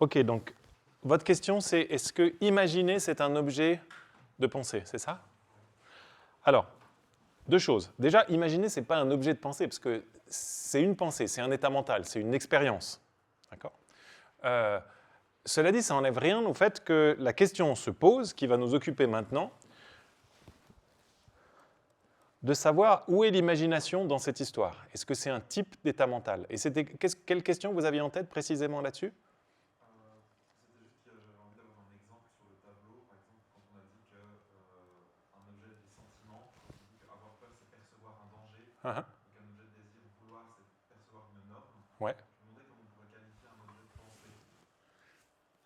Ok, donc votre question c'est est-ce que imaginer c'est un objet de pensée, c'est ça? Alors, deux choses. Déjà, imaginer c'est pas un objet de pensée parce que c'est une pensée, c'est un état mental, c'est une expérience. D'accord? Cela dit, ça n'enlève rien au fait que la question se pose, qui va nous occuper maintenant, de savoir où est l'imagination dans cette histoire. Est-ce que c'est un type d'état mental? Et quelle question vous aviez en tête précisément là-dessus? C'était juste que j'avais envie d'avoir un exemple sur le tableau. Par exemple, quand on a dit qu'un objet des sentiments, on dit qu'avoir peur, c'est percevoir un danger. Uh-huh. Donc un objet de désir, vouloir, c'est percevoir une norme. Ouais. Je me demandais comment on pourrait qualifier un objet de pensée.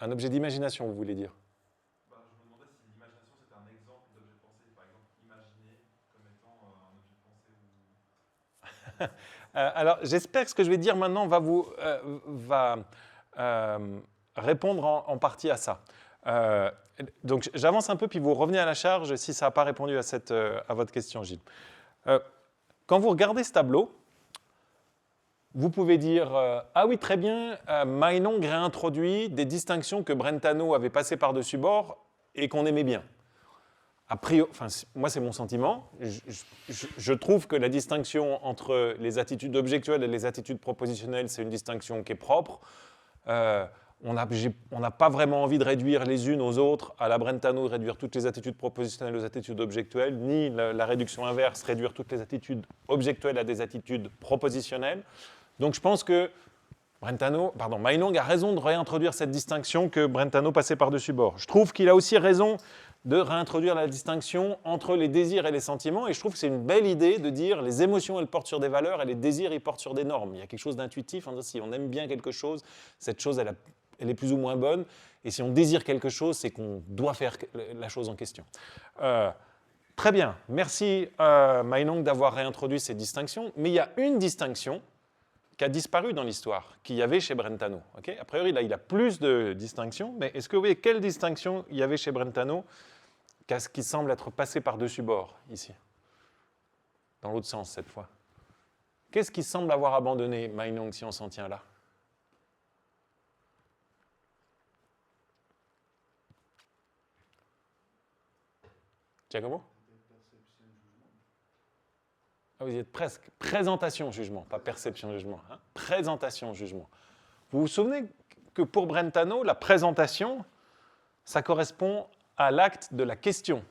Un objet d'imagination, vous voulez dire? Je me demandais si l'imagination c'était un exemple d'objet de pensée. Par exemple, imaginer comme étant un objet de pensée ou Alors, j'espère que ce que je vais dire maintenant va répondre en partie à ça. Donc, j'avance un peu, puis vous revenez à la charge si ça n'a pas répondu à votre question, Gilles. Quand vous regardez ce tableau, vous pouvez dire ah oui, très bien, Meinong réintroduit des distinctions que Brentano avait passées par-dessus bord et qu'on aimait bien. A priori, enfin, moi, c'est mon sentiment. Je trouve que la distinction entre les attitudes objectuelles et les attitudes propositionnelles, c'est une distinction qui est propre. On n'a pas vraiment envie de réduire les unes aux autres, à la Brentano, de réduire toutes les attitudes propositionnelles aux attitudes objectuelles, ni la réduction inverse, réduire toutes les attitudes objectuelles à des attitudes propositionnelles. Donc je pense que Meinong a raison de réintroduire cette distinction que Brentano passait par-dessus bord. Je trouve qu'il a aussi raison de réintroduire la distinction entre les désirs et les sentiments, et je trouve que c'est une belle idée de dire les émotions, elles portent sur des valeurs, et les désirs, ils portent sur des normes. Il y a quelque chose d'intuitif, si on aime bien quelque chose, cette chose, elle est plus ou moins bonne, et si on désire quelque chose, c'est qu'on doit faire la chose en question. Très bien, merci Meinong d'avoir réintroduit ces distinctions, mais il y a une distinction qui a disparu dans l'histoire, qu'il y avait chez Brentano. Okay, a priori, là, il a plus de distinctions, mais est-ce que vous voyez quelle distinction il y avait chez Brentano qui semble être passée par-dessus bord, ici? Dans l'autre sens, cette fois. Qu'est-ce qui semble avoir abandonné Meinong, si on s'en tient là? Giacomo? Ah, vous y êtes presque. Présentation, jugement, pas perception, jugement. Hein? Présentation, jugement. Vous vous souvenez que pour Brentano, la présentation, ça correspond à l'acte de la question,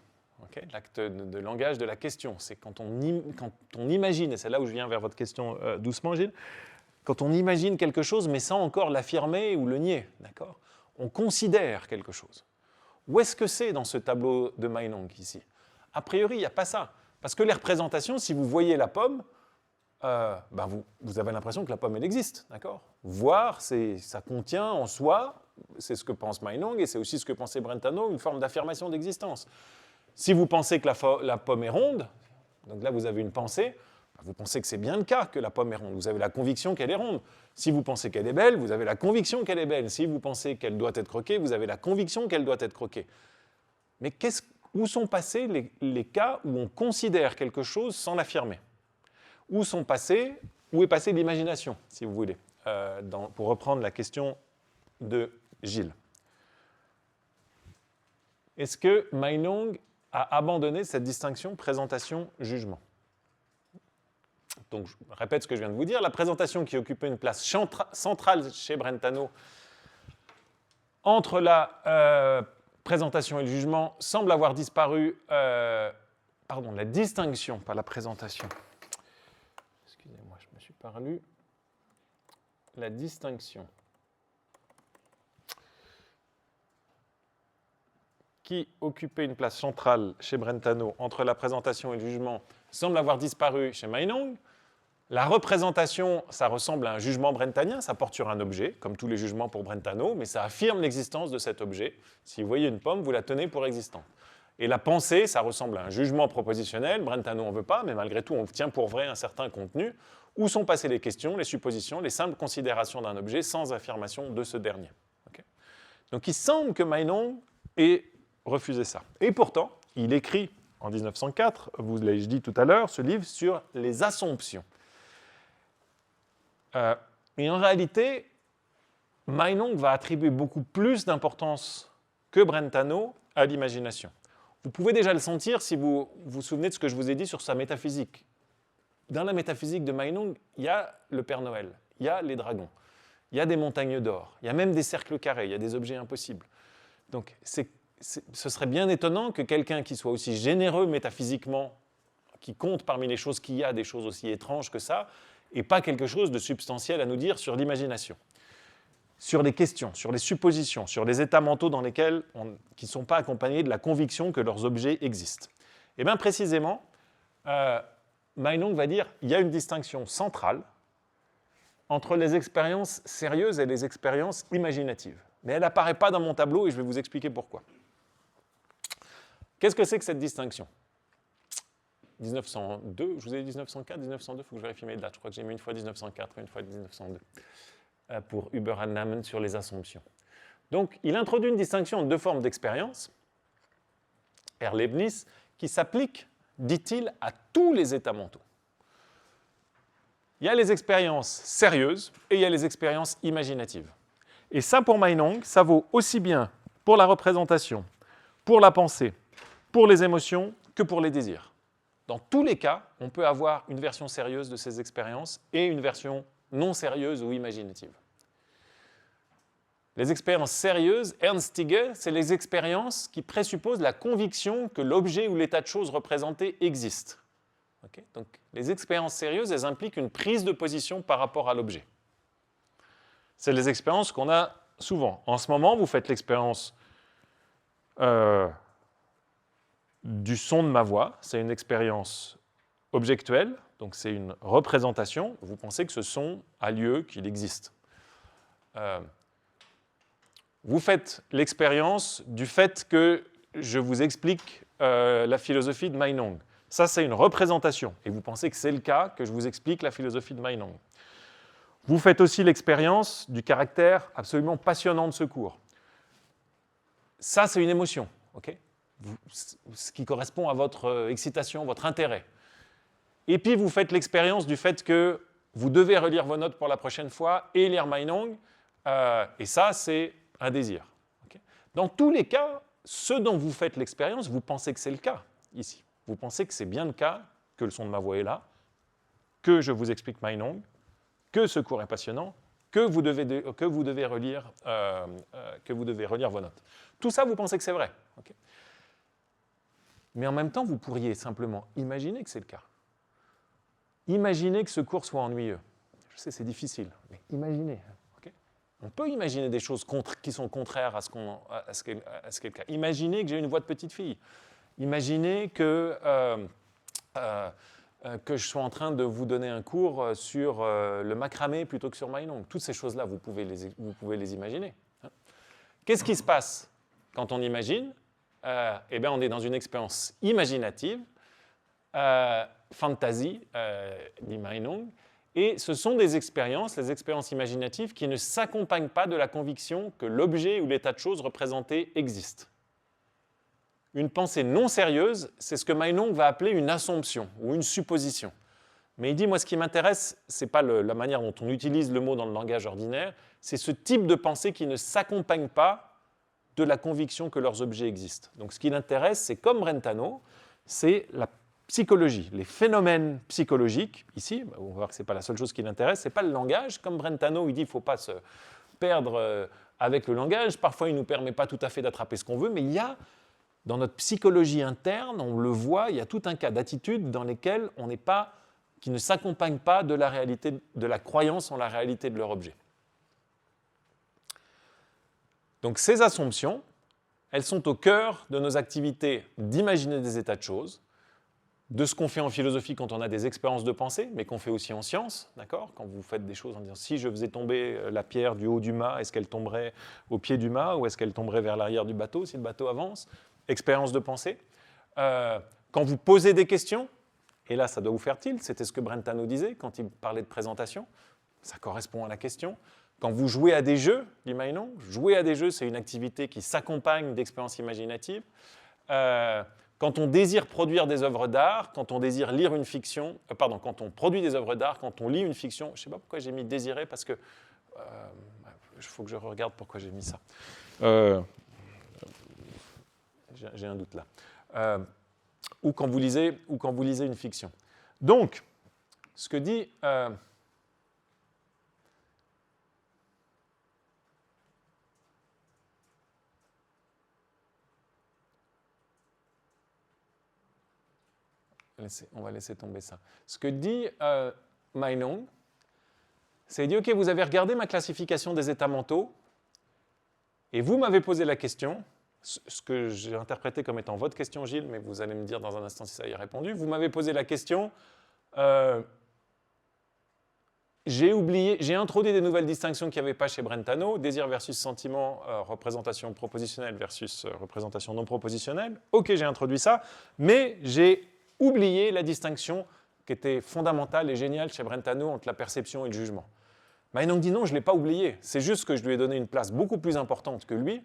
okay? L'acte de langage de la question. C'est quand on imagine, et c'est là où je viens vers votre question doucement, Gilles, quand on imagine quelque chose, mais sans encore l'affirmer ou le nier, d'accord? On considère quelque chose. Où est-ce que c'est dans ce tableau de Meinong ici? A priori, il n'y a pas ça. Parce que les représentations, si vous voyez la pomme, vous avez l'impression que la pomme, elle existe, d'accord? Voir, ça contient en soi, c'est ce que pense Meinong, et c'est aussi ce que pensait Brentano, une forme d'affirmation d'existence. Si vous pensez que la pomme est ronde, donc là vous avez une pensée, vous pensez que c'est bien le cas que la pomme est ronde, vous avez la conviction qu'elle est ronde. Si vous pensez qu'elle est belle, vous avez la conviction qu'elle est belle. Si vous pensez qu'elle doit être croquée, vous avez la conviction qu'elle doit être croquée. Mais où sont passés les cas où on considère quelque chose sans l'affirmer? Où est passée l'imagination, si vous voulez, pour reprendre la question de Gilles. Est-ce que Meinong a abandonné cette distinction présentation-jugement? Donc, je répète ce que je viens de vous dire. La présentation qui occupait une place centrale chez Brentano entre la présentation et le jugement semble avoir disparu. La distinction, pas la présentation. Excusez-moi, je me suis perdu. La distinction qui occupait une place centrale chez Brentano entre la présentation et le jugement semble avoir disparu chez Meinong. La représentation, ça ressemble à un jugement brentanien, ça porte sur un objet, comme tous les jugements pour Brentano, mais ça affirme l'existence de cet objet. Si vous voyez une pomme, vous la tenez pour existante. Et la pensée, ça ressemble à un jugement propositionnel, Brentano n'en veut pas, mais malgré tout, on tient pour vrai un certain contenu. Où sont passées les questions, les suppositions, les simples considérations d'un objet sans affirmation de ce dernier. Okay? Donc il semble que Meinong ait refusé ça. Et pourtant, il écrit en 1904, vous l'ai dit tout à l'heure, ce livre sur les assomptions. Et en réalité, Meinong va attribuer beaucoup plus d'importance que Brentano à l'imagination. Vous pouvez déjà le sentir si vous vous souvenez de ce que je vous ai dit sur sa métaphysique. Dans la métaphysique de Meinong, il y a le Père Noël, il y a les dragons, il y a des montagnes d'or, il y a même des cercles carrés, il y a des objets impossibles. Donc ce serait bien étonnant que quelqu'un qui soit aussi généreux métaphysiquement, qui compte parmi les choses qu'il y a des choses aussi étranges que ça, et pas quelque chose de substantiel à nous dire sur l'imagination. Sur les questions, sur les suppositions, sur les états mentaux qui ne sont pas accompagnés de la conviction que leurs objets existent. Et bien précisément, Meinong va dire qu'il y a une distinction centrale entre les expériences sérieuses et les expériences imaginatives. Mais elle n'apparaît pas dans mon tableau et je vais vous expliquer pourquoi. Qu'est-ce que c'est que cette distinction ? 1902, je vous ai dit 1904, 1902, il faut que je vérifie mes dates. Je crois que j'ai mis une fois 1904 et une fois 1902 pour Huber-Hannamen sur les assumptions. Donc, il introduit une distinction entre deux formes d'expérience, R. Leibniz, qui s'applique, dit-il, à tous les états mentaux. Il y a les expériences sérieuses et il y a les expériences imaginatives. Et ça, pour Meinong, ça vaut aussi bien pour la représentation, pour la pensée, pour les émotions, que pour les désirs. Dans tous les cas, on peut avoir une version sérieuse de ces expériences et une version non sérieuse ou imaginative. Les expériences sérieuses, Ernst Stiger, c'est les expériences qui présupposent la conviction que l'objet ou l'état de choses représenté existe. Okay ? Donc, les expériences sérieuses, elles impliquent une prise de position par rapport à l'objet. C'est les expériences qu'on a souvent. En ce moment, vous faites l'expérience du son de ma voix. C'est une expérience objectuelle, donc c'est une représentation. Vous pensez que ce son a lieu, qu'il existe. Vous faites l'expérience du fait que je vous explique la philosophie de Meinong. Ça, c'est une représentation. Et vous pensez que c'est le cas, que je vous explique la philosophie de Meinong. Vous faites aussi l'expérience du caractère absolument passionnant de ce cours. Ça, c'est une émotion, okay ? Ce qui correspond à votre excitation, votre intérêt. Et puis, vous faites l'expérience du fait que vous devez relire vos notes pour la prochaine fois et lire Meinong. Et ça, c'est un désir. Okay ? Dans tous les cas, ce dont vous faites l'expérience, vous pensez que c'est le cas ici. Vous pensez que c'est bien le cas, que le son de ma voix est là, que je vous explique Meinong, que ce cours est passionnant, que vous devez relire vos notes. Tout ça, vous pensez que c'est vrai. Okay ? Mais en même temps, vous pourriez simplement imaginer que c'est le cas. Imaginez que ce cours soit ennuyeux. Je sais, c'est difficile, mais imaginez. Okay ? On peut imaginer des choses qui sont contraires à ce qu'est le cas. Imaginez que j'ai une voix de petite fille. Imaginez que je sois en train de vous donner un cours sur le macramé plutôt que sur Meinong. Toutes ces choses-là, vous pouvez les imaginer. Hein ? Qu'est-ce qui se passe quand on imagine ? Eh bien, on est dans une expérience imaginative, fantasy, dit Meinong, et ce sont des expériences, les expériences imaginatives, qui ne s'accompagnent pas de la conviction que l'objet ou l'état de choses représenté existe. Une pensée non sérieuse, c'est ce que Meinong va appeler une assumption ou une supposition. Mais il dit, moi, ce qui m'intéresse, ce n'est pas la manière dont on utilise le mot dans le langage ordinaire, c'est ce type de pensée qui ne s'accompagne pas de la conviction que leurs objets existent. Donc ce qui l'intéresse, c'est comme Brentano, c'est la psychologie, les phénomènes psychologiques. Ici, on va voir que ce n'est pas la seule chose qui l'intéresse, ce n'est pas le langage. Comme Brentano, il dit qu'il ne faut pas se perdre avec le langage. Parfois, il ne nous permet pas tout à fait d'attraper ce qu'on veut, mais il y a, dans notre psychologie interne, on le voit, il y a tout un cas d'attitudes dans lesquelles qui ne s'accompagnent pas de la réalité, de la croyance en la réalité de leur objet. Donc ces assumptions, elles sont au cœur de nos activités d'imaginer des états de choses, de ce qu'on fait en philosophie quand on a des expériences de pensée, mais qu'on fait aussi en sciences, d'accord ? Quand vous faites des choses en disant si je faisais tomber la pierre du haut du mât, est-ce qu'elle tomberait au pied du mât ou est-ce qu'elle tomberait vers l'arrière du bateau si le bateau avance ? Expérience de pensée. Quand vous posez des questions, et là ça doit vous faire tilt, c'était ce que Brentano disait quand il parlait de présentation, ça correspond à la question. Quand vous jouez à des jeux, dit Meinong, jouer à des jeux, c'est une activité qui s'accompagne d'expériences imaginatives. Quand on désire produire des œuvres d'art, quand on désire lire une fiction, quand on produit des œuvres d'art, quand on lit une fiction, je ne sais pas pourquoi j'ai mis désirer, parce que faut que je regarde pourquoi j'ai mis ça. J'ai un doute là. Ou quand vous lisez une fiction. Donc, ce que dit... on va laisser tomber ça. Ce que dit Meinong, c'est dit, OK, vous avez regardé ma classification des états mentaux, et vous m'avez posé la question, ce que j'ai interprété comme étant votre question, Gilles, mais vous allez me dire dans un instant si ça y est répondu. Vous m'avez posé la question, j'ai introduit des nouvelles distinctions qu'il n'y avait pas chez Brentano, désir versus sentiment, représentation propositionnelle versus représentation non propositionnelle. OK, j'ai introduit ça, mais j'ai oublié la distinction qui était fondamentale et géniale chez Brentano entre la perception et le jugement. Meinong dit non, je ne l'ai pas oublié, c'est juste que je lui ai donné une place beaucoup plus importante que lui,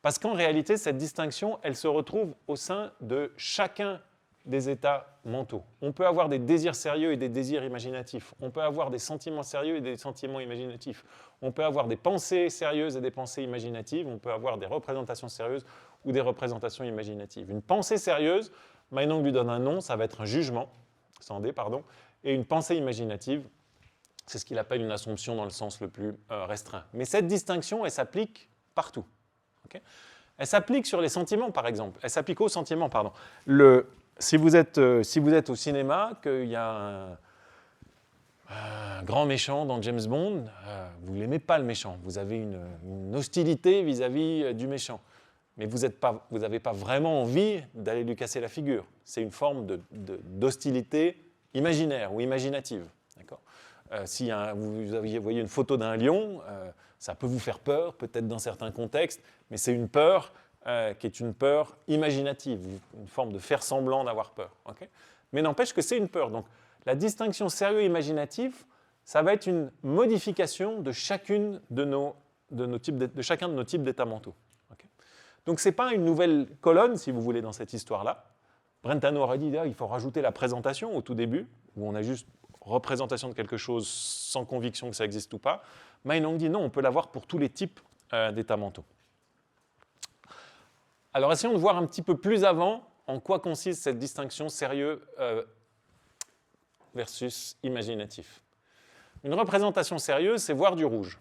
parce qu'en réalité, cette distinction, elle se retrouve au sein de chacun des états mentaux. On peut avoir des désirs sérieux et des désirs imaginatifs. On peut avoir des sentiments sérieux et des sentiments imaginatifs. On peut avoir des pensées sérieuses et des pensées imaginatives. On peut avoir des représentations sérieuses ou des représentations imaginatives. Une pensée sérieuse, Meinong lui donne un nom, ça va être un jugement, sans D, pardon, et une pensée imaginative, c'est ce qu'il appelle une assomption dans le sens le plus restreint. Mais cette distinction, elle s'applique partout. Okay, elle s'applique sur les sentiments, par exemple. Elle s'applique aux sentiments, pardon. Si vous êtes au cinéma, qu'il y a un grand méchant dans James Bond, vous n'aimez pas le méchant. Vous avez une hostilité vis-à-vis du méchant. Mais vous n'avez pas vraiment envie d'aller lui casser la figure. C'est une forme d'hostilité imaginaire ou imaginative. D'accord ? Si vous voyez une photo d'un lion, ça peut vous faire peur, peut-être dans certains contextes, mais c'est une peur qui est une peur imaginative, une forme de faire semblant d'avoir peur. Okay, mais n'empêche que c'est une peur. Donc la distinction sérieux-imaginative, ça va être une modification de chacun de nos types d'états mentaux. Okay, donc ce n'est pas une nouvelle colonne, si vous voulez, dans cette histoire-là. Brentano aurait dit, il faut rajouter la présentation au tout début, où on a juste représentation de quelque chose sans conviction que ça existe ou pas. Meinong dit non, on peut l'avoir pour tous les types d'états mentaux. Alors essayons de voir un petit peu plus avant en quoi consiste cette distinction sérieux versus imaginatif. Une représentation sérieuse, c'est voir du rouge.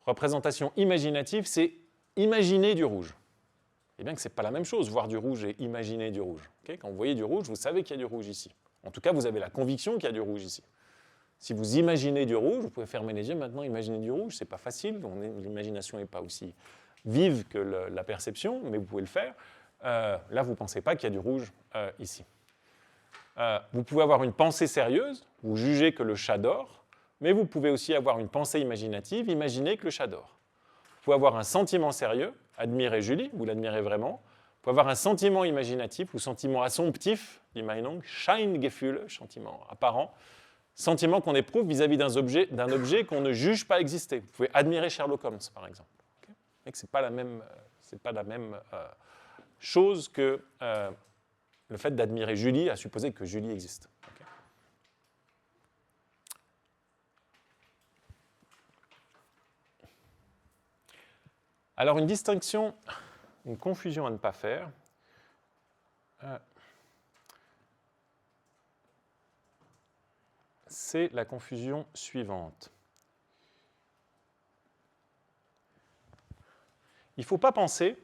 Représentation imaginative, c'est imaginer du rouge. Eh bien que ce n'est pas la même chose, voir du rouge et imaginer du rouge. Okay, quand vous voyez du rouge, vous savez qu'il y a du rouge ici. En tout cas, vous avez la conviction qu'il y a du rouge ici. Si vous imaginez du rouge, vous pouvez fermer les yeux. Maintenant, imaginer du rouge, ce n'est pas facile. L'imagination n'est pas aussi vive que la perception, mais vous pouvez le faire. Là, vous ne pensez pas qu'il y a du rouge ici. Vous pouvez avoir une pensée sérieuse, vous jugez que le chat dort, mais vous pouvez aussi avoir une pensée imaginative, imaginer que le chat dort. Vous pouvez avoir un sentiment sérieux, admirer Julie, vous l'admirez vraiment. Vous pouvez avoir un sentiment imaginatif ou sentiment assomptif, dit Meinong, Scheingefühl, sentiment apparent, sentiment qu'on éprouve vis-à-vis d'un objet qu'on ne juge pas exister. Vous pouvez admirer Sherlock Holmes, par exemple. Okay, mais ce n'est pas la même chose que le fait d'admirer Julie, à supposer que Julie existe. Okay. Alors une distinction, une confusion à ne pas faire. C'est la confusion suivante. Il ne faut pas penser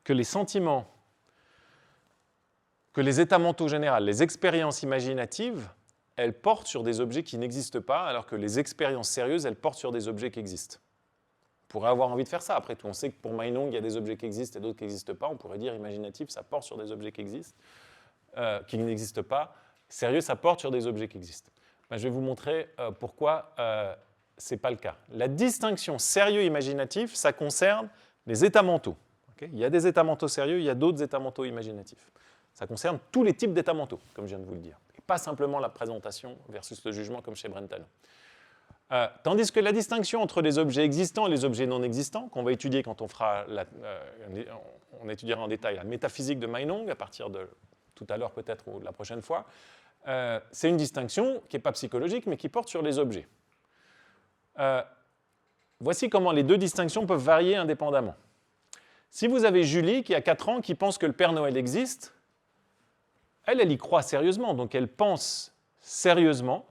que les sentiments, que les états mentaux généraux, les expériences imaginatives, elles portent sur des objets qui n'existent pas, alors que les expériences sérieuses, elles portent sur des objets qui existent. On pourrait avoir envie de faire ça. Après tout, on sait que pour Meinong, il y a des objets qui existent et d'autres qui n'existent pas. On pourrait dire imaginatif, ça porte sur des objets qui existent, qui n'existent pas. Sérieux, ça porte sur des objets qui existent. Ben, je vais vous montrer pourquoi ce n'est pas le cas. La distinction sérieux-imaginatif, ça concerne les états mentaux. Okay, il y a des états mentaux sérieux, il y a d'autres états mentaux imaginatifs. Ça concerne tous les types d'états mentaux, comme je viens de vous le dire. Et pas simplement la présentation versus le jugement, comme chez Brentano. Tandis que la distinction entre les objets existants et les objets non existants, qu'on va étudier quand on fera on étudiera en détail la métaphysique de Meinong, à partir de tout à l'heure peut-être ou de la prochaine fois, c'est une distinction qui n'est pas psychologique, mais qui porte sur les objets. voici comment les deux distinctions peuvent varier indépendamment. Si vous avez Julie, qui a 4 ans, qui pense que le Père Noël existe, elle y croit sérieusement, donc elle pense sérieusement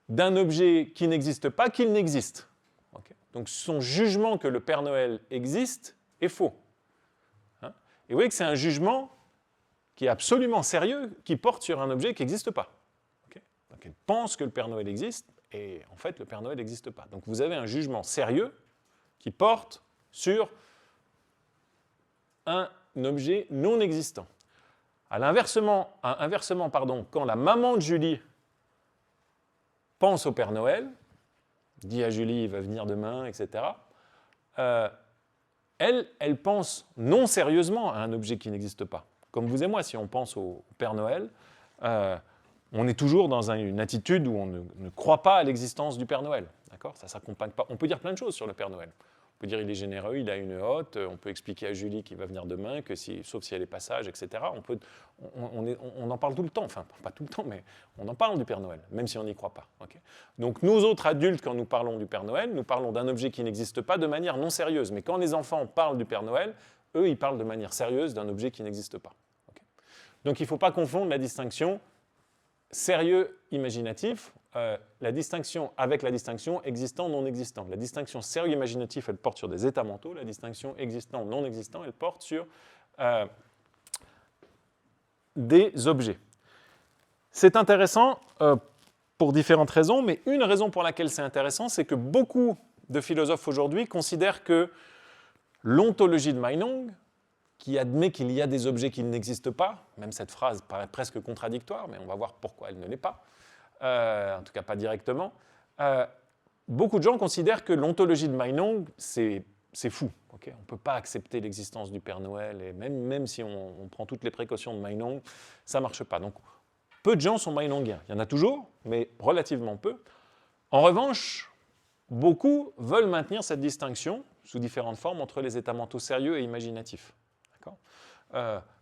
d'un objet qui n'existe pas qu'il n'existe. Okay. Donc son jugement que le Père Noël existe est faux. Hein. Et vous voyez que c'est un jugement qui est absolument sérieux, qui porte sur un objet qui n'existe pas. Okay. Donc elle pense que le Père Noël existe, et en fait le Père Noël n'existe pas. Donc vous avez un jugement sérieux qui porte sur un objet non existant. Inversement, quand la maman de Julie pense au Père Noël, dit à Julie, il va venir demain, etc., elle pense non sérieusement à un objet qui n'existe pas. Comme vous et moi, si on pense au Père Noël, on est toujours dans une attitude où on ne croit pas à l'existence du Père Noël. D'accord ? Ça s'accompagne pas. On peut dire plein de choses sur le Père Noël. On peut dire qu'il est généreux, il a une hotte, on peut expliquer à Julie qu'il va venir demain, sauf si elle est passage, etc. On en parle tout le temps, enfin pas tout le temps, mais on en parle du Père Noël, même si on n'y croit pas. Okay. Donc nous autres adultes, quand nous parlons du Père Noël, nous parlons d'un objet qui n'existe pas de manière non sérieuse. Mais quand les enfants parlent du Père Noël, eux, ils parlent de manière sérieuse d'un objet qui n'existe pas. Okay. Donc il ne faut pas confondre la distinction sérieux imaginatif, la distinction avec la distinction existant-non existant. La distinction sérieux imaginatif, elle porte sur des états mentaux. La distinction existant-non existant, elle porte sur des objets. C'est intéressant pour différentes raisons, mais une raison pour laquelle c'est intéressant, c'est que beaucoup de philosophes aujourd'hui considèrent que l'ontologie de Meinong, qui admet qu'il y a des objets qui n'existent pas, même cette phrase paraît presque contradictoire, mais on va voir pourquoi elle ne l'est pas, en tout cas pas directement, beaucoup de gens considèrent que l'ontologie de Meinong, c'est fou. Okay, on ne peut pas accepter l'existence du Père Noël, et même si on prend toutes les précautions de Meinong, ça ne marche pas. Donc, peu de gens sont Meinongiens. Il y en a toujours, mais relativement peu. En revanche, beaucoup veulent maintenir cette distinction, sous différentes formes, entre les états mentaux sérieux et imaginatifs.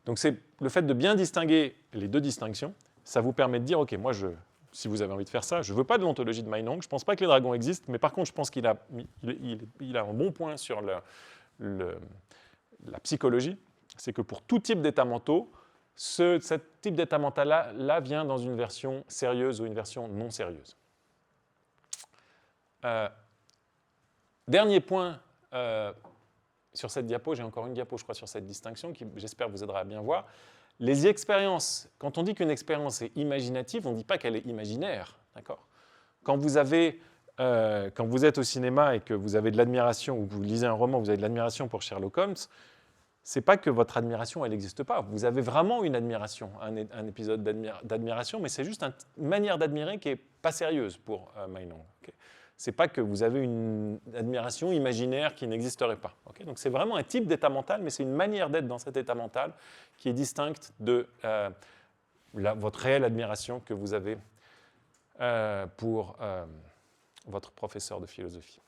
Donc c'est le fait de bien distinguer les deux distinctions, ça vous permet de dire, ok, moi, si vous avez envie de faire ça, je ne veux pas de l'ontologie de Meinong, je ne pense pas que les dragons existent, mais par contre, je pense qu'il a un bon point sur la psychologie, c'est que pour tout type d'état mentaux, ce type d'état mental-là vient dans une version sérieuse ou une version non sérieuse. Dernier point sur cette diapo, j'ai encore une diapo, je crois, sur cette distinction qui, j'espère, vous aidera à bien voir. Les expériences, quand on dit qu'une expérience est imaginative, on ne dit pas qu'elle est imaginaire. D'accord ? Quand vous êtes au cinéma et que vous avez de l'admiration, ou que vous lisez un roman, vous avez de l'admiration pour Sherlock Holmes, c'est pas que votre admiration, elle n'existe pas. Vous avez vraiment une admiration, un épisode d'admiration, mais c'est juste une manière d'admirer qui n'est pas sérieuse pour Meinong. Okay ? C'est pas que vous avez une admiration imaginaire qui n'existerait pas. Okay, donc c'est vraiment un type d'état mental, mais c'est une manière d'être dans cet état mental qui est distincte de votre réelle admiration que vous avez pour votre professeur de philosophie.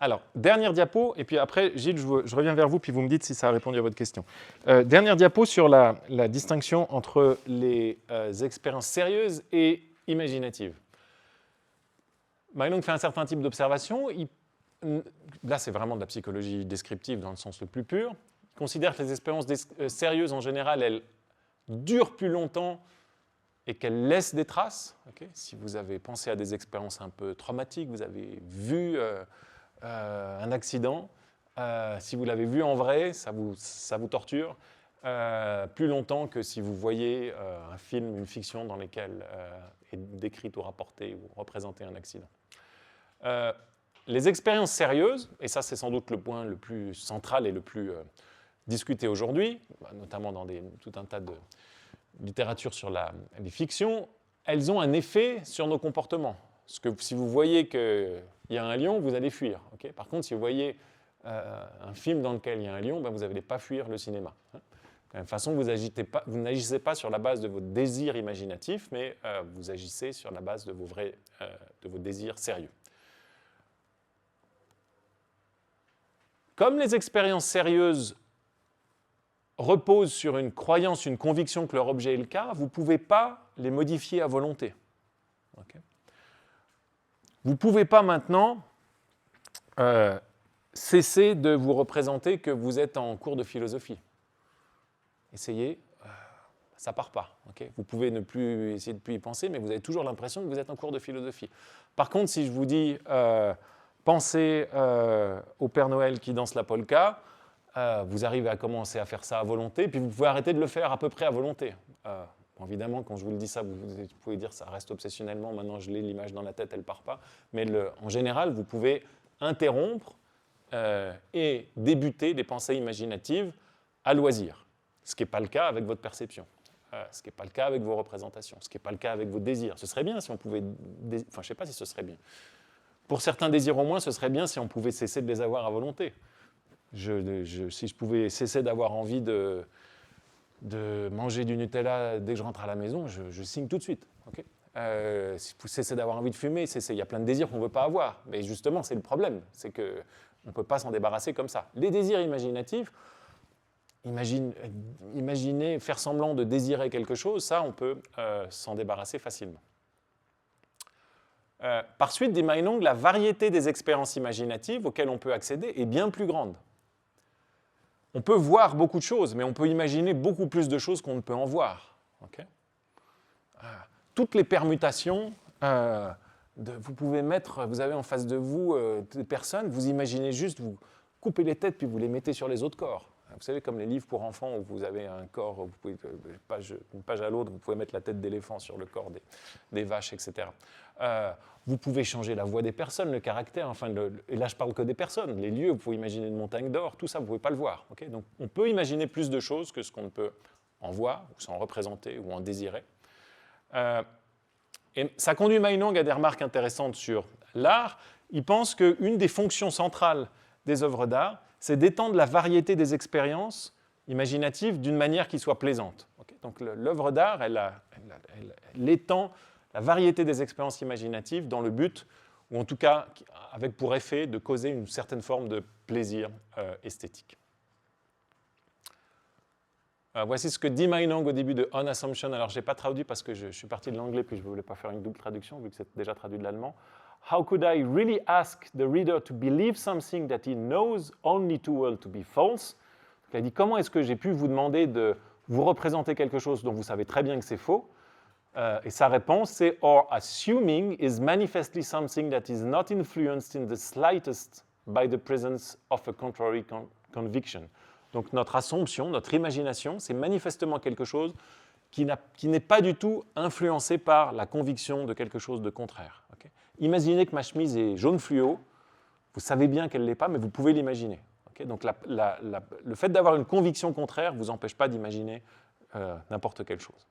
Alors, dernière diapo, et puis après, Gilles, je reviens vers vous, puis vous me dites si ça a répondu à votre question. Dernière diapo sur la distinction entre les expériences sérieuses et imaginatives. Meinong fait un certain type d'observation. Là, c'est vraiment de la psychologie descriptive dans le sens le plus pur. Il considère que les expériences sérieuses, en général, elles durent plus longtemps et qu'elles laissent des traces. Okay, si vous avez pensé à des expériences un peu traumatiques, vous avez vu un accident, si vous l'avez vu en vrai, ça vous torture plus longtemps que si vous voyez un film, une fiction dans lesquelles est décrite ou rapporté ou représenté un accident. Les expériences sérieuses, et ça c'est sans doute le point le plus central et le plus discuté aujourd'hui, notamment dans tout un tas de littérature sur les fictions, elles ont un effet sur nos comportements. Parce que si vous voyez qu'il y a un lion, vous allez fuir. Okay, par contre, si vous voyez un film dans lequel il y a un lion, vous n'allez pas fuir le cinéma. Hein. De la même façon, vous n'agissez pas sur la base de vos désirs imaginatifs, mais vous agissez sur la base de vos désirs sérieux. Comme les expériences sérieuses reposent sur une croyance, une conviction que leur objet est le cas, vous ne pouvez pas les modifier à volonté. Okay. Vous ne pouvez pas maintenant cesser de vous représenter que vous êtes en cours de philosophie. Essayez, ça ne part pas. Okay. Vous pouvez ne plus essayer de plus y penser, mais vous avez toujours l'impression que vous êtes en cours de philosophie. Par contre, si je vous dis pensez au Père Noël qui danse la polka, vous arrivez à commencer à faire ça à volonté, puis vous pouvez arrêter de le faire à peu près à volonté. Bon, évidemment, quand je vous le dis ça, vous pouvez dire ça reste obsessionnellement, maintenant je l'ai l'image dans la tête, elle ne part pas. Mais en général, vous pouvez interrompre et débuter des pensées imaginatives à loisir, ce qui n'est pas le cas avec votre perception, ce qui n'est pas le cas avec vos représentations, ce qui n'est pas le cas avec vos désirs. Ce serait bien si on pouvait... Enfin, je ne sais pas si ce serait bien. Pour certains désirs au moins, ce serait bien si on pouvait cesser de les avoir à volonté. Si je pouvais cesser d'avoir envie de manger du Nutella dès que je rentre à la maison, je signe tout de suite. Okay, si vous cessez d'avoir envie de fumer, il y a plein de désirs qu'on ne veut pas avoir. Mais justement, c'est le problème, c'est qu'on ne peut pas s'en débarrasser comme ça. Les désirs imaginatifs, imaginez, faire semblant de désirer quelque chose, ça, on peut s'en débarrasser facilement. Par suite, dit Meinong, la variété des expériences imaginatives auxquelles on peut accéder est bien plus grande. On peut voir beaucoup de choses, mais on peut imaginer beaucoup plus de choses qu'on ne peut en voir. Okay, toutes les permutations, vous avez en face de vous des personnes, vous imaginez juste, vous coupez les têtes puis vous les mettez sur les autres corps. Vous savez, comme les livres pour enfants où vous avez un corps, vous pouvez, une page à l'autre, vous pouvez mettre la tête d'éléphant sur le corps des vaches, etc. Vous pouvez changer la voix des personnes, le caractère, et là je parle que des personnes, les lieux, vous pouvez imaginer une montagne d'or, tout ça, vous ne pouvez pas le voir. Okay, donc on peut imaginer plus de choses que ce qu'on ne peut en voir, ou s'en représenter, ou en désirer. Et ça conduit Meinong à des remarques intéressantes sur l'art. Il pense qu'une des fonctions centrales des œuvres d'art, c'est d'étendre la variété des expériences imaginatives d'une manière qui soit plaisante. Okay, donc l'œuvre d'art, elle étend la variété des expériences imaginatives dans le but, ou en tout cas avec pour effet de causer une certaine forme de plaisir esthétique. Voici ce que dit Meinong au début de On Assumption. Alors, je n'ai pas traduit parce que je suis parti de l'anglais, puis je ne voulais pas faire une double traduction, vu que c'est déjà traduit de l'allemand. How could I really ask the reader to believe something that he knows only too well to be false? Donc, il a dit, comment est-ce que j'ai pu vous demander de vous représenter quelque chose dont vous savez très bien que c'est faux? Et sa réponse, c'est « Or assuming is manifestly something that is not influenced in the slightest by the presence of a contrary conviction. » Donc notre assumption, notre imagination, c'est manifestement quelque chose qui n'est pas du tout influencé par la conviction de quelque chose de contraire. Okay, imaginez que ma chemise est jaune fluo, vous savez bien qu'elle ne l'est pas, mais vous pouvez l'imaginer. Okay, donc le fait d'avoir une conviction contraire ne vous empêche pas d'imaginer n'importe quelle chose.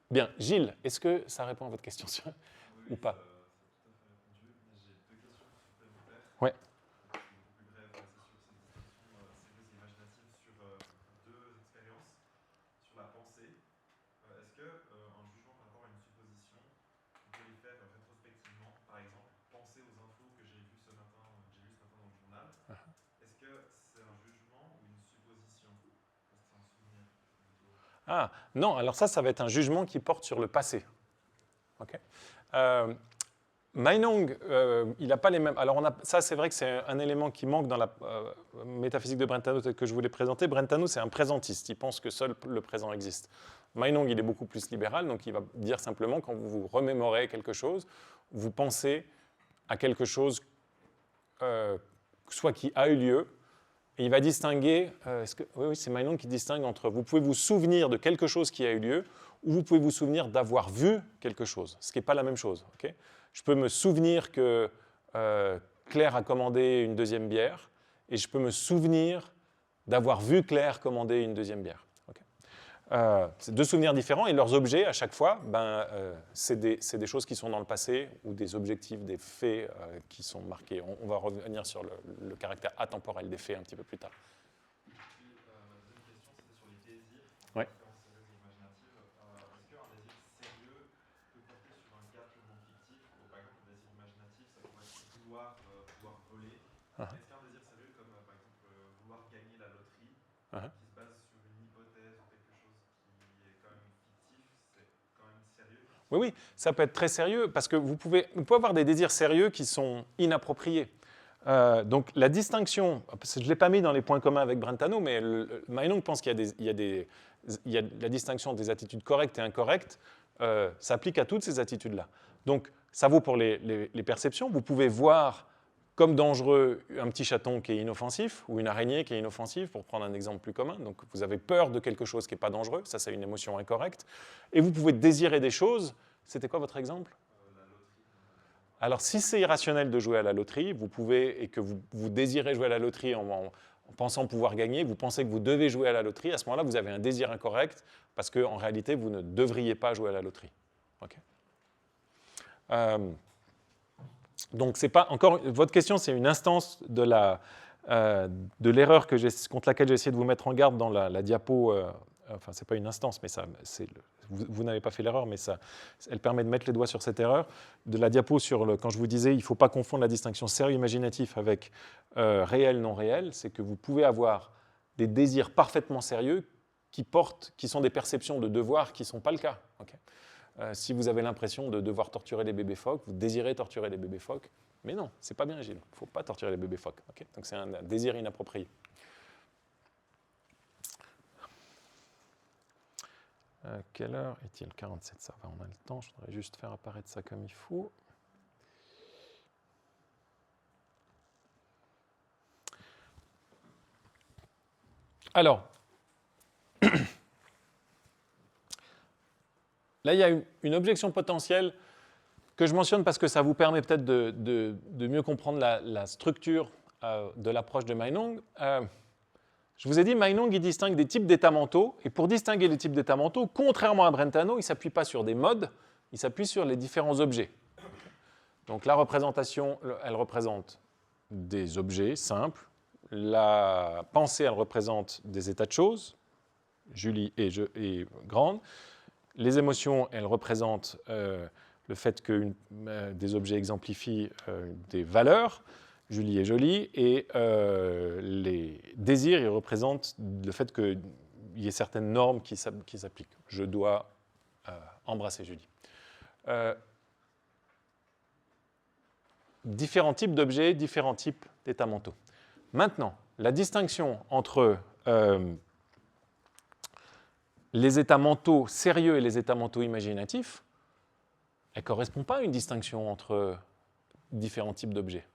Bien, Gilles, est-ce que ça répond à votre question ou pas? J'ai deux questions supplémentaires. Ouais. Beaucoup plus brèves, c'est sur ces discussions imaginatives sur deux expériences, sur la pensée. Est-ce qu'un jugement par rapport à une supposition, on peut les faire rétrospectivement, par exemple, penser aux infos que j'ai vues ce matin dans le journal? Est-ce que c'est un jugement ou une supposition? Est-ce que c'est un souvenir plutôt? Ah, non, alors ça va être un jugement qui porte sur le passé. Okay. Meinong, il n'a pas les mêmes... Alors ça, c'est vrai que c'est un élément qui manque dans la métaphysique de Brentano que je voulais présenter. Brentano, c'est un présentiste. Il pense que seul le présent existe. Meinong, il est beaucoup plus libéral, donc il va dire simplement, quand vous vous remémorez quelque chose, vous pensez à quelque chose soit qui a eu lieu, et il va distinguer... oui, c'est Meinong qui distingue entre... Vous pouvez vous souvenir de quelque chose qui a eu lieu, ou vous pouvez vous souvenir d'avoir vu quelque chose, ce qui n'est pas la même chose. Okay, je peux me souvenir que Claire a commandé une deuxième bière, et je peux me souvenir d'avoir vu Claire commander une deuxième bière. Okay, c'est deux souvenirs différents, et leurs objets, à chaque fois, c'est des choses qui sont dans le passé, ou des objectifs, des faits qui sont marqués. On va revenir sur le caractère atemporel des faits un petit peu plus tard. Puis, ma deuxième question, c'était sur les désirs. Ouais. Est-ce qu'un désir sérieux peut porter sur un cas purement fictif, par exemple le désir imaginatif Est-ce qu'un désir sérieux, comme par exemple vouloir gagner la loterie, qui se base sur une hypothèse ou quelque chose qui est quand même fictif, c'est quand même sérieux? Oui, oui, ça peut être très sérieux parce que vous pouvez avoir des désirs sérieux qui sont inappropriés. Donc la distinction, je ne l'ai pas mis dans les points communs avec Brentano, mais Meinong pense qu'il y a la distinction des attitudes correctes et incorrectes, s'applique à toutes ces attitudes-là. Donc ça vaut pour les perceptions. Vous pouvez voir comme dangereux un petit chaton qui est inoffensif ou une araignée qui est inoffensive, pour prendre un exemple plus commun. Donc vous avez peur de quelque chose qui n'est pas dangereux, ça c'est une émotion incorrecte. Et vous pouvez désirer des choses. C'était quoi votre exemple? La loterie. Alors, si c'est irrationnel de jouer à la loterie, vous pouvez, et que vous désirez jouer à la loterie en pensant pouvoir gagner, vous pensez que vous devez jouer à la loterie, à ce moment-là, vous avez un désir incorrect, parce qu'en réalité, vous ne devriez pas jouer à la loterie. Okay. Donc, c'est pas encore. Votre question, c'est une instance de l'erreur contre laquelle j'ai essayé de vous mettre en garde dans la diapo. Enfin, ce n'est pas une instance, mais vous n'avez pas fait l'erreur, mais elle permet de mettre les doigts sur cette erreur. De la diapo quand je vous disais, il ne faut pas confondre la distinction sérieux imaginatif avec réel, non réel, c'est que vous pouvez avoir des désirs parfaitement sérieux qui sont des perceptions de devoir qui ne sont pas le cas. Okay. Si vous avez l'impression de devoir torturer les bébés phoques, vous désirez torturer les bébés phoques, mais non, ce n'est pas bien, Gilles, il ne faut pas torturer les bébés phoques. Okay. Donc c'est un désir inapproprié. Quelle heure est-il? 47, ça va, on a le temps. Je voudrais juste faire apparaître ça comme il faut. Alors, là, il y a une objection potentielle que je mentionne parce que ça vous permet peut-être de mieux comprendre la structure de l'approche de Meinong. Je vous ai dit, Meinong, il distingue des types d'états mentaux, et pour distinguer les types d'états mentaux, contrairement à Brentano, il ne s'appuie pas sur des modes, il s'appuie sur les différents objets. Donc la représentation, elle représente des objets simples, la pensée, elle représente des états de choses, Julie et Grande, les émotions, elles représentent le fait que des objets exemplifient des valeurs, Julie est jolie, et les désirs, ils représentent le fait qu'il y ait certaines normes qui s'appliquent. Je dois embrasser Julie. Différents types d'objets, différents types d'états mentaux. Maintenant, la distinction entre les états mentaux sérieux et les états mentaux imaginatifs, elle ne correspond pas à une distinction entre différents types d'objets.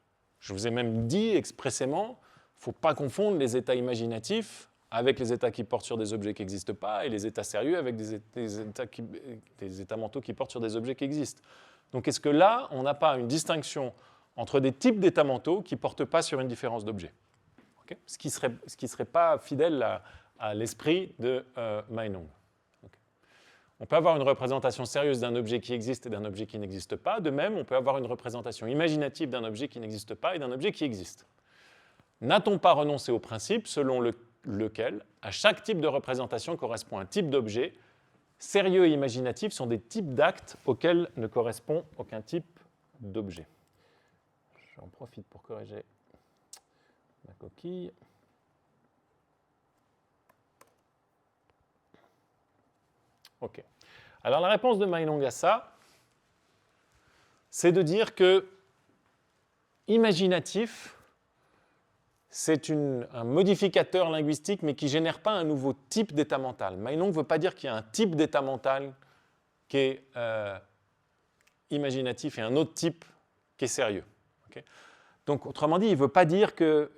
Je vous ai même dit expressément, il ne faut pas confondre les états imaginatifs avec les états qui portent sur des objets qui n'existent pas et les états sérieux avec des états mentaux qui portent sur des objets qui existent. Donc est-ce que là, on n'a pas une distinction entre des types d'états mentaux qui ne portent pas sur une différence d'objets? Okay. Ce qui serait pas fidèle à l'esprit de Meinong. Okay. On peut avoir une représentation sérieuse d'un objet qui existe et d'un objet qui n'existe pas. De même, on peut avoir une représentation imaginative d'un objet qui n'existe pas et d'un objet qui existe. N'a-t-on pas renoncé au principe selon lequel, à chaque type de représentation correspond un type d'objet? Sérieux et imaginatif sont des types d'actes auxquels ne correspond aucun type d'objet. J'en profite pour corriger la coquille. OK. Alors la réponse de Meinong à ça, c'est de dire que imaginatif, c'est un modificateur linguistique, mais qui ne génère pas un nouveau type d'état mental. Meinong ne veut pas dire qu'il y a un type d'état mental qui est imaginatif et un autre type qui est sérieux. Okay. Donc, autrement dit, il ne veut pas dire que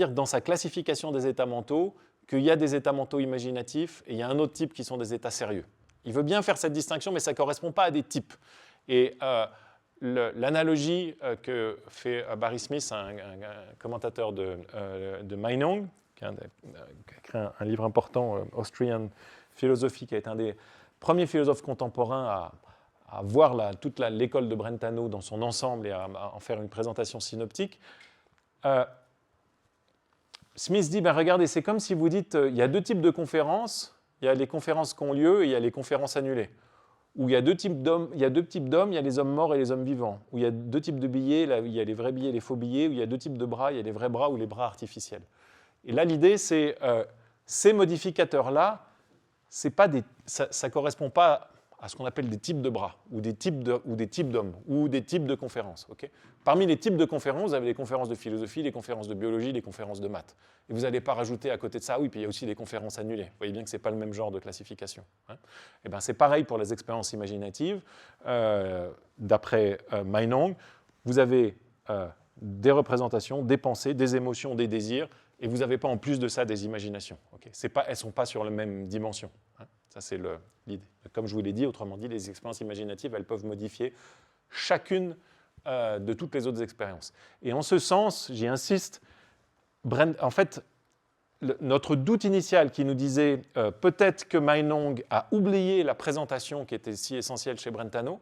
dans sa classification des états mentaux qu'il y a des états mentaux imaginatifs et il y a un autre type qui sont des états sérieux. Il veut bien faire cette distinction, mais ça ne correspond pas à des types. Et l'analogie que fait Barry Smith, un commentateur de Meinong, qui a écrit un livre important, Austrian Philosophy, qui est un des premiers philosophes contemporains à voir toute l'école de Brentano dans son ensemble et à en faire une présentation synoptique. Smith dit, regardez, c'est comme si vous dites, il y a deux types de conférences, il y a les conférences qui ont lieu et il y a les conférences annulées. où il y a deux types d'hommes, il y a les hommes morts et les hommes vivants, où il y a deux types de billets, là, il y a les vrais billets et les faux billets, où il y a deux types de bras, il y a les vrais bras ou les bras artificiels. Et là, l'idée, c'est ces modificateurs-là, ça ne correspond pas à ce qu'on appelle des types de bras, ou des types d'hommes, ou des types de conférences. Okay. Parmi les types de conférences, vous avez les conférences de philosophie, les conférences de biologie, les conférences de maths. Et vous n'allez pas rajouter à côté de ça, oui, puis il y a aussi les conférences annulées. Vous voyez bien que ce n'est pas le même genre de classification. Hein. Et bien, c'est pareil pour les expériences imaginatives. D'après Meinong, vous avez des représentations, des pensées, des émotions, des désirs, et vous n'avez pas en plus de ça des imaginations. Okay. Elles ne sont pas sur la même dimension. Hein. Ça, c'est l'idée. Comme je vous l'ai dit, autrement dit, les expériences imaginatives, elles peuvent modifier chacune de toutes les autres expériences. Et en ce sens, j'y insiste, en fait, notre doute initial qui nous disait peut-être que Meinong a oublié la présentation qui était si essentielle chez Brentano,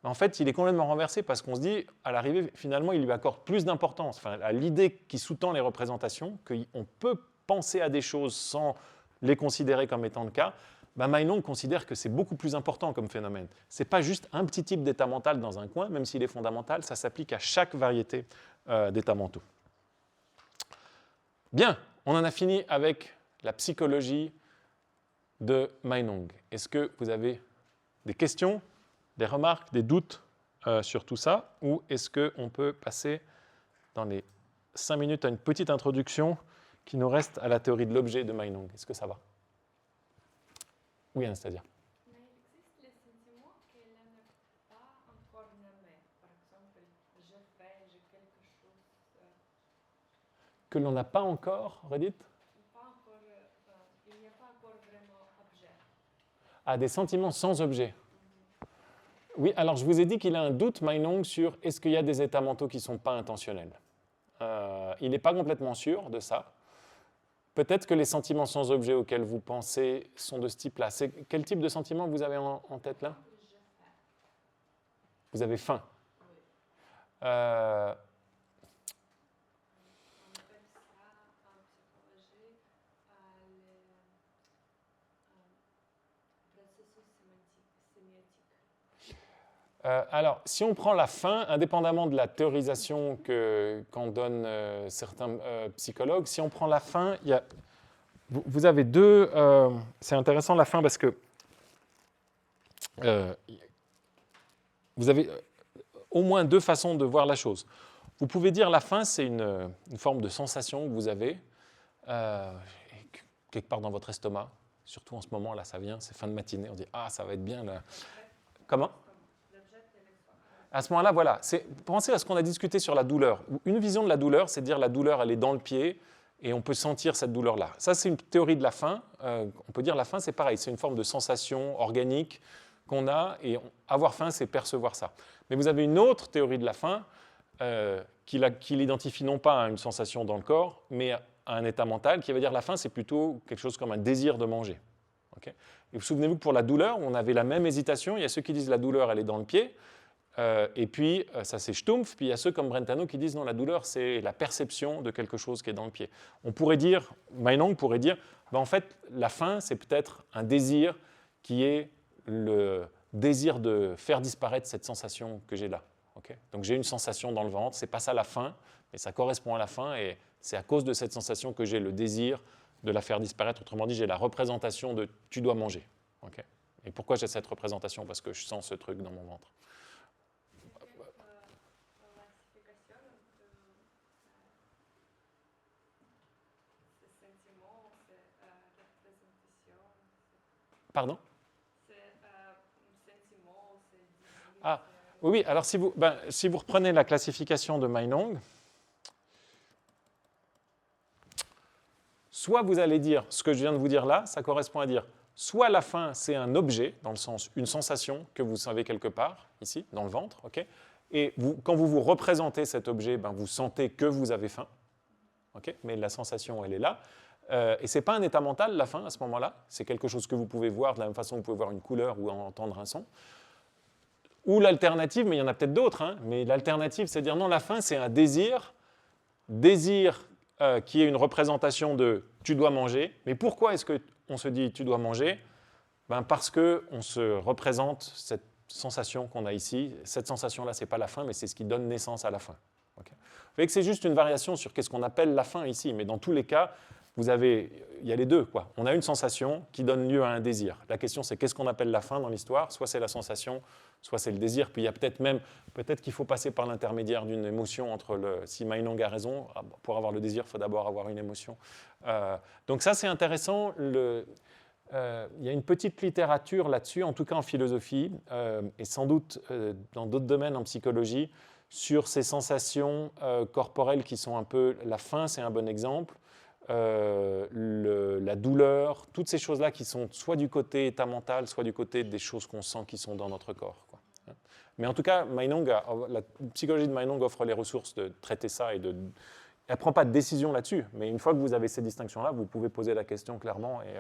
en fait, il est complètement renversé parce qu'on se dit, à l'arrivée, finalement, il lui accorde plus d'importance à l'idée qui sous-tend les représentations, qu'on peut penser à des choses sans les considérer comme étant le cas. Meinong considère que c'est beaucoup plus important comme phénomène. Ce n'est pas juste un petit type d'état mental dans un coin, même s'il est fondamental, ça s'applique à chaque variété d'états mentaux. Bien, on en a fini avec la psychologie de Meinong. Est-ce que vous avez des questions, des remarques, des doutes sur tout ça, ou est-ce qu'on peut passer dans les 5 minutes à une petite introduction qui nous reste à la théorie de l'objet de Meinong? Est-ce que ça va? Oui, Anastasia. Mais il existe les sentiments qu'elle n'a pas encore nommés. Par exemple, j'ai quelque chose. Que l'on n'a pas encore, redite? Pas encore, il n'y a pas encore vraiment objet. Ah, des sentiments sans objet. Oui, alors je vous ai dit qu'il a un doute, Meinong, sur est-ce qu'il y a des états mentaux qui ne sont pas intentionnels. Il n'est pas complètement sûr de ça. Peut-être que les sentiments sans objet auxquels vous pensez sont de ce type-là. Quel type de sentiment vous avez en tête là? Vous avez faim. On appelle ça en psychologie le processus sémiotique. Alors, si on prend la faim, indépendamment de la théorisation qu'en donnent certains psychologues, si on prend la faim, vous avez deux... c'est intéressant la faim parce que vous avez au moins deux façons de voir la chose. Vous pouvez dire la faim, c'est une forme de sensation que vous avez quelque part dans votre estomac. Surtout en ce moment, là, ça vient, c'est fin de matinée, on dit « Ah, ça va être bien, là. » Comment ? À ce moment-là, voilà, pensez à ce qu'on a discuté sur la douleur. Une vision de la douleur, c'est de dire la douleur, elle est dans le pied et on peut sentir cette douleur-là. Ça, c'est une théorie de la faim. On peut dire la faim, c'est pareil, c'est une forme de sensation organique qu'on a et avoir faim, c'est percevoir ça. Mais vous avez une autre théorie de la faim qui l'identifie non pas à une sensation dans le corps, mais à un état mental qui va dire la faim, c'est plutôt quelque chose comme un désir de manger. Okay. Et vous souvenez-vous que pour la douleur, on avait la même hésitation. Il y a ceux qui disent la douleur, elle est dans le pied. Et puis, ça c'est Stumpf, puis il y a ceux comme Brentano qui disent non, la douleur c'est la perception de quelque chose qui est dans le pied. On pourrait dire, Meinong pourrait dire, en fait, la faim c'est peut-être un désir qui est le désir de faire disparaître cette sensation que j'ai là. Okay. Donc j'ai une sensation dans le ventre, c'est pas ça la faim, mais ça correspond à la faim et c'est à cause de cette sensation que j'ai le désir de la faire disparaître. Autrement dit, j'ai la représentation de tu dois manger. Okay. Et pourquoi j'ai cette représentation? Parce que je sens ce truc dans mon ventre. Pardon? Ah, oui, alors si vous reprenez la classification de Meinong, soit vous allez dire, ce que je viens de vous dire là, ça correspond à dire, soit la faim, c'est un objet, dans le sens, une sensation que vous savez quelque part, ici, dans le ventre, okay, et quand vous vous représentez cet objet, vous sentez que vous avez faim, okay, mais la sensation, elle est là. Et ce n'est pas un état mental, la faim, à ce moment-là. C'est quelque chose que vous pouvez voir de la même façon que vous pouvez voir une couleur ou entendre un son. Ou l'alternative, mais il y en a peut-être d'autres, hein, mais l'alternative, c'est de dire non, la faim, c'est un désir qui est une représentation de « tu dois manger ». Mais pourquoi est-ce qu'on se dit « tu dois manger » Ben parce qu'on se représente cette sensation qu'on a ici. Cette sensation-là, ce n'est pas la fin, mais c'est ce qui donne naissance à la fin. Okay. Vous voyez que c'est juste une variation sur qu'est-ce qu'on appelle la fin ici, mais dans tous les cas, il y a les deux, quoi. On a une sensation qui donne lieu à un désir. La question, c'est qu'est-ce qu'on appelle la fin dans l'histoire? Soit c'est la sensation, soit c'est le désir. Puis il y a peut-être qu'il faut passer par l'intermédiaire d'une émotion si Meinong a raison, pour avoir le désir, il faut d'abord avoir une émotion. Donc ça, c'est intéressant. Il y a une petite littérature là-dessus, en tout cas en philosophie, et sans doute dans d'autres domaines en psychologie, sur ces sensations corporelles qui sont un peu... La faim, c'est un bon exemple. La douleur, toutes ces choses-là qui sont soit du côté état mental, soit du côté des choses qu'on sent qui sont dans notre corps, quoi. Mais en tout cas, la psychologie de Meinong offre les ressources de traiter ça elle ne prend pas de décision là-dessus, mais une fois que vous avez ces distinctions-là, vous pouvez poser la question clairement et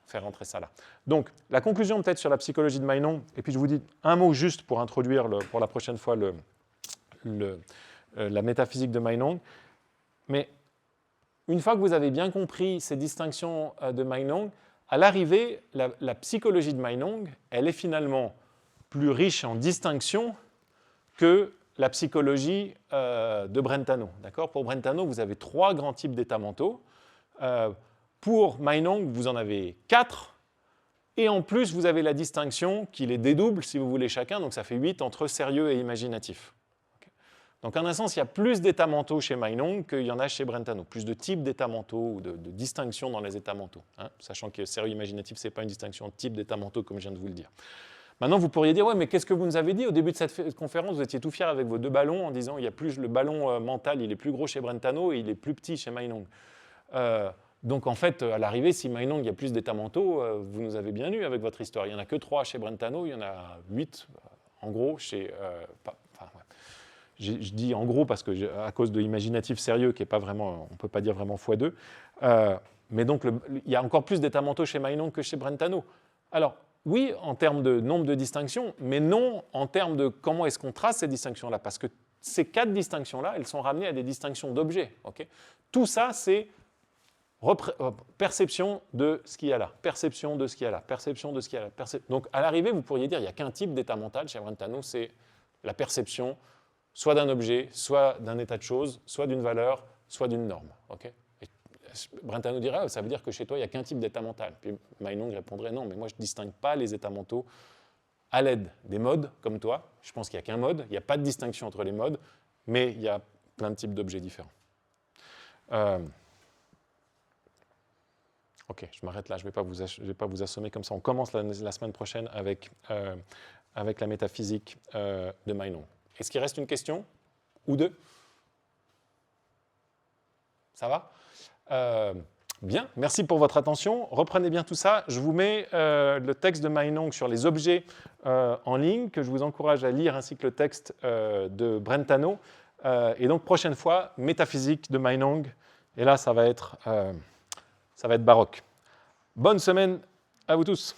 faire rentrer ça là. Donc, la conclusion peut-être sur la psychologie de Meinong, et puis je vous dis un mot juste pour introduire pour la prochaine fois la métaphysique de Meinong, mais une fois que vous avez bien compris ces distinctions de Meinong, à l'arrivée, la psychologie de Meinong, elle est finalement plus riche en distinctions que la psychologie de Brentano. D'accord ? Pour Brentano, vous avez 3 grands types d'états mentaux. Pour Meinong, vous en avez 4. Et en plus, vous avez la distinction qui les dédouble, si vous voulez, chacun. Donc ça fait 8 entre sérieux et imaginatif. Donc, en un sens, il y a plus d'états mentaux chez Meinong qu'il y en a chez Brentano, plus de types d'états mentaux ou de distinctions dans les états mentaux, hein, sachant que sérieux imaginatif, ce n'est pas une distinction de type d'états mentaux, comme je viens de vous le dire. Maintenant, vous pourriez dire, ouais, mais qu'est-ce que vous nous avez dit au début de cette conférence? Vous étiez tout fiers avec vos 2 ballons en disant, il y a plus le ballon mental, il est plus gros chez Brentano et il est plus petit chez Meinong. Donc, en fait, à l'arrivée, si Meinong, il y a plus d'états mentaux, vous nous avez bien eu avec votre histoire. Il n'y en a que 3 chez Brentano, il y en a 8, en gros, chez... Je dis en gros parce que à cause de l'imaginatif sérieux qui n'est pas vraiment, on ne peut pas dire vraiment x2. Mais donc il y a encore plus d'états mentaux chez Meinong que chez Brentano. Alors oui, en termes de nombre de distinctions, mais non en termes de comment est-ce qu'on trace ces distinctions-là, parce que ces 4 distinctions-là, elles sont ramenées à des distinctions d'objets. Okay ? Tout ça, c'est perception de ce qu'il y a là, perception de ce qu'il y a là, perception de ce qu'il y a là. Donc à l'arrivée, vous pourriez dire il n'y a qu'un type d'état mental chez Brentano, c'est la perception soit d'un objet, soit d'un état de choses, soit d'une valeur, soit d'une norme. Okay ? Et Brentano dirait, ça veut dire que chez toi, il n'y a qu'un type d'état mental. Puis Meinong répondrait, non, mais moi, je ne distingue pas les états mentaux à l'aide des modes, comme toi. Je pense qu'il n'y a qu'un mode, il n'y a pas de distinction entre les modes, mais il y a plein de types d'objets différents. Ok, je m'arrête là, je ne vais pas vous assommer comme ça. On commence la semaine prochaine avec la métaphysique de Meinong. Est-ce qu'il reste une question? Ou 2? Ça va? Bien, merci pour votre attention. Reprenez bien tout ça. Je vous mets le texte de Meinong sur les objets en ligne, que je vous encourage à lire, ainsi que le texte de Brentano. Et donc, prochaine fois, métaphysique de Meinong. Et là, ça va être baroque. Bonne semaine à vous tous.